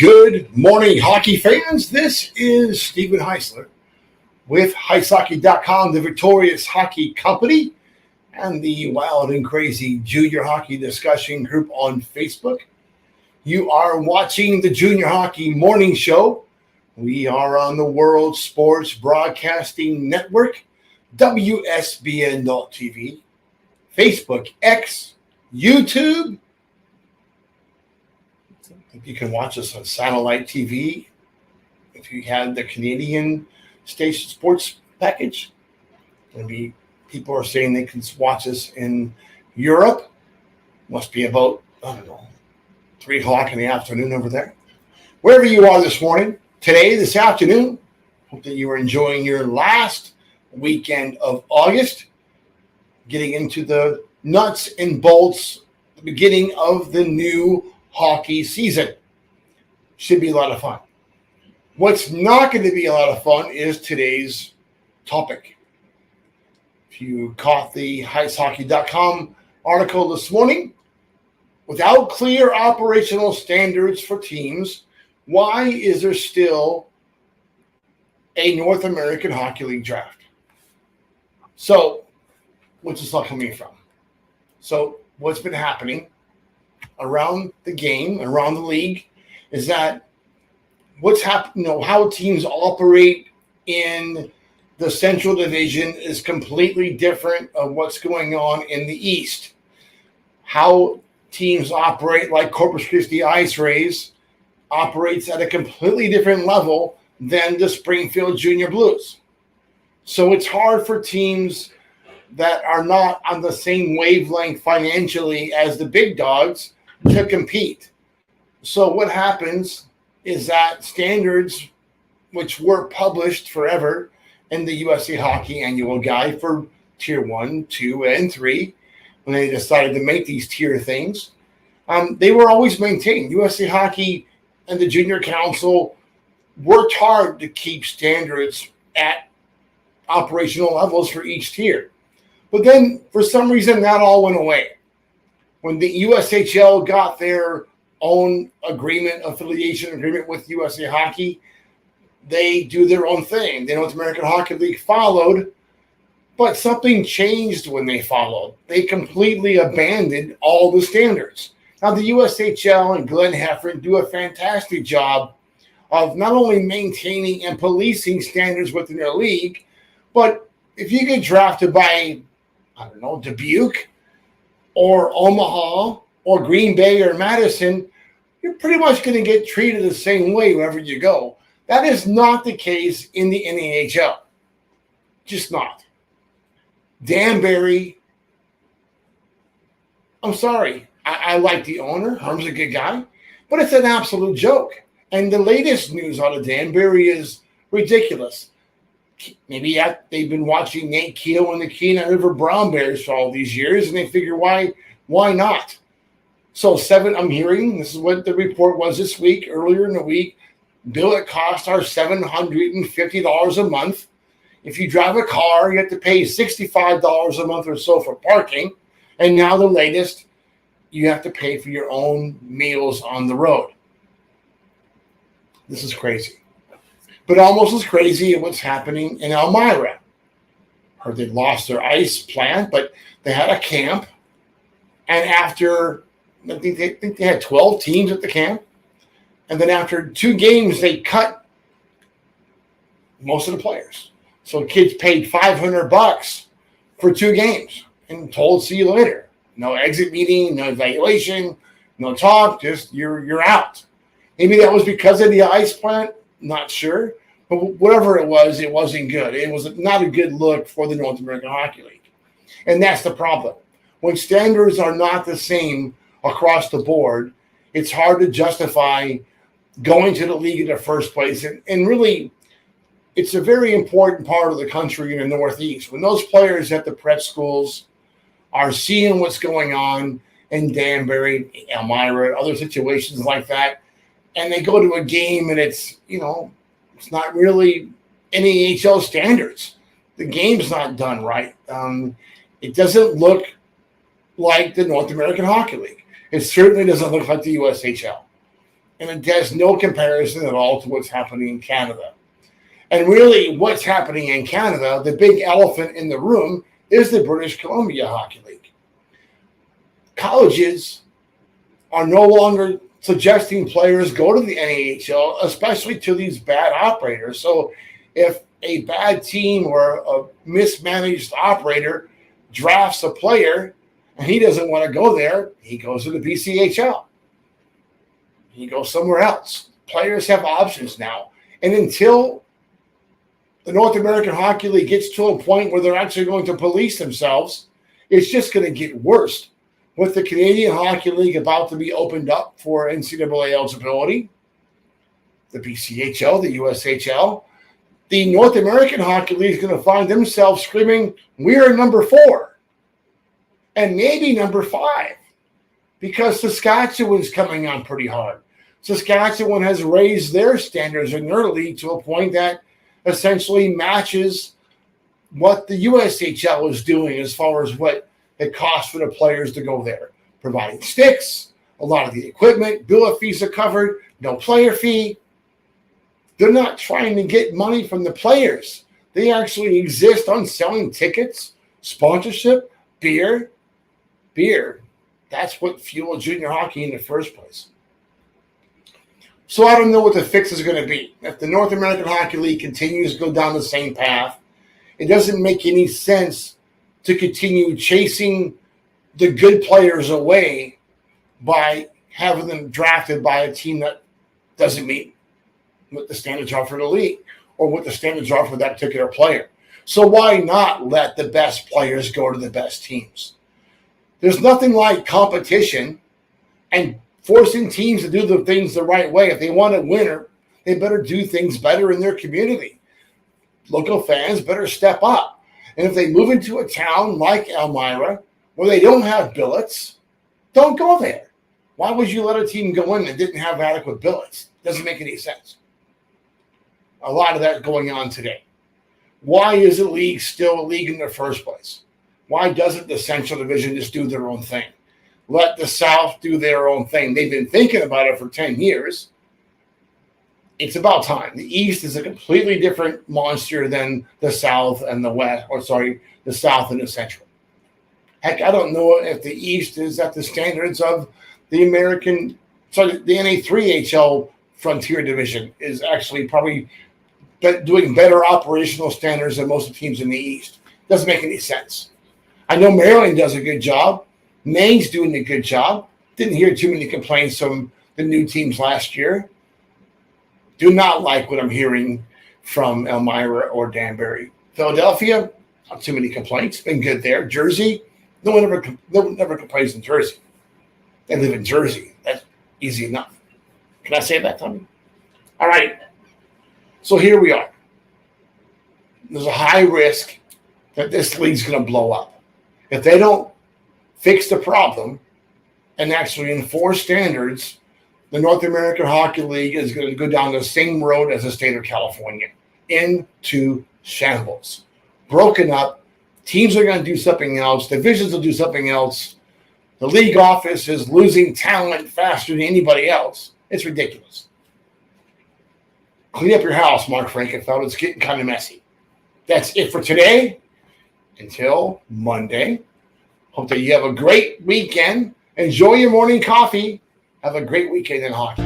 Good morning, hockey fans. This is Stephen Heisler with HeisHockey.com, the Victorious Hockey Company, and the Wild and Crazy Junior Hockey Discussion Group on Facebook. You are watching the Junior Hockey Morning Show. We are on the World Sports Broadcasting Network, WSBN.TV, Facebook, X, YouTube. You can watch us on satellite TV if you have the Canadian station sports package. Maybe people are saying they can watch us in Europe. Must be about, 3 o'clock in the afternoon over there. Wherever you are this morning, today, this afternoon, hope that you are enjoying your last weekend of August, getting into the nuts and bolts, the beginning of the new hockey season. Should be a lot of fun. What's not going to be a lot of fun is today's topic. If you caught the HeisHockey.com article this morning, without clear operational standards for teams, why is there still a North American Hockey League draft? So, what's this all coming from? So, what's been happening around the game, around the league, is that what's happening, how teams operate in the Central Division is completely different of what's going on in the East. How teams operate, like Corpus Christi Ice Rays, operates at a completely different level than the Springfield Junior Blues. So it's hard for teams that are not on the same wavelength financially as the big dogs to compete. So what happens is that standards, which were published forever in the USA Hockey Annual Guide for Tier 1, 2, and 3, when they decided to make these tier things, they were always maintained. USA Hockey and the Junior Council worked hard to keep standards at operational levels for each tier. But then, for some reason, that all went away. When the USHL got their own affiliation agreement with USA Hockey, they do their own thing. The North American Hockey League followed, but something changed when they followed. They completely abandoned all the standards. Now, the USHL and Glenn Heffron do a fantastic job of not only maintaining and policing standards within their league, but if you get drafted by, Dubuque or Omaha or Green Bay or Madison, you're pretty much going to get treated the same way wherever you go. That is not the case in the NAHL. Just not. Danbury, I'm sorry. I like the owner. Herm's a good guy. But it's an absolute joke. And the latest news out of Danbury is ridiculous. Maybe they've been watching Nate Keogh and the Kenai River Brown Bears for all these years, and they figure, why not? So I'm hearing, this is what the report was this week, earlier in the week, bill it cost our $750 a month. If you drive a car, you have to pay $65 a month or so for parking. And now the latest, you have to pay for your own meals on the road. This is crazy. But almost as crazy as what's happening in Elmira. Heard they lost their ice plant, but they had a camp. And after, I think they had 12 teams at the camp. And then after 2 games, they cut most of the players. So kids paid $500 for 2 games and told, see you later. No exit meeting, no evaluation, no talk, just you're out. Maybe that was because of the ice plant, not sure. But whatever it wasn't good. It was not a good look for the North American Hockey League. And that's the problem. When standards are not the same across the board, it's hard to justify going to the league in the first place. And really, it's a very important part of the country in the Northeast. When those players at the prep schools are seeing what's going on in Danbury, Elmira, other situations like that, and they go to a game and it's not really NAHL standards. The game's not done right. It doesn't look like the North American Hockey League. It certainly doesn't look like the USHL. And it has no comparison at all to what's happening in Canada. And really, what's happening in Canada, the big elephant in the room, is the British Columbia Hockey League. Colleges are no longer suggesting players go to the NAHL, especially to these bad operators. So if a bad team or a mismanaged operator drafts a player and he doesn't want to go there, he goes to the BCHL. He goes somewhere else. Players have options now. And until the North American Hockey League gets to a point where they're actually going to police themselves, it's just going to get worse. With the Canadian Hockey League about to be opened up for NCAA eligibility, the BCHL, the USHL, the North American Hockey League is going to find themselves screaming, "We're number 4 and maybe number 5 because Saskatchewan's coming on pretty hard." Saskatchewan has raised their standards in their league to a point that essentially matches what the USHL is doing as far as what it costs for the players to go there, providing sticks, a lot of the equipment, bill of fees are covered, no player fee. They're not trying to get money from the players. They actually exist on selling tickets, sponsorship, beer. That's what fueled junior hockey in the first place. So I don't know what the fix is going to be. If the North American Hockey League continues to go down the same path, it doesn't make any sense to continue chasing the good players away by having them drafted by a team that doesn't meet what the standards are for the league or what the standards are for that particular player. So why not let the best players go to the best teams? There's nothing like competition and forcing teams to do the things the right way. If they want a winner, they better do things better in their community. Local fans better step up. And if they move into a town like Elmira where they don't have billets, don't go there. Why would you let a team go in that didn't have adequate billets? Doesn't make any sense. A lot of that going on today. Why is the league still a league in the first place? Why doesn't the Central Division just do their own thing? Let the South do their own thing. They've been thinking about it for 10 years. It's about time. The East is a completely different monster than the South and the West, the South and the Central. Heck, I don't know if the East is at the standards of the the NA3HL Frontier Division is actually probably doing better operational standards than most of the teams in the East. Doesn't make any sense. I know Maryland does a good job. Maine's doing a good job. Didn't hear too many complaints from the new teams last year. Do not like what I'm hearing from Elmira or Danbury. Philadelphia, not too many complaints. Been good there. Jersey, no one ever complains in Jersey. They live in Jersey. That's easy enough. Can I say that, Tommy? All right. So here we are. There's a high risk that this league's going to blow up. If they don't fix the problem and actually enforce standards, the North American Hockey League is going to go down the same road as the state of California, into shambles. Broken up. Teams are going to do something else. Divisions will do something else. The league office is losing talent faster than anybody else. It's ridiculous. Clean up your house, Mark Frankenfeld. It's getting kind of messy. That's it for today. Until Monday. Hope that you have a great weekend. Enjoy your morning coffee. Have a great weekend in hockey.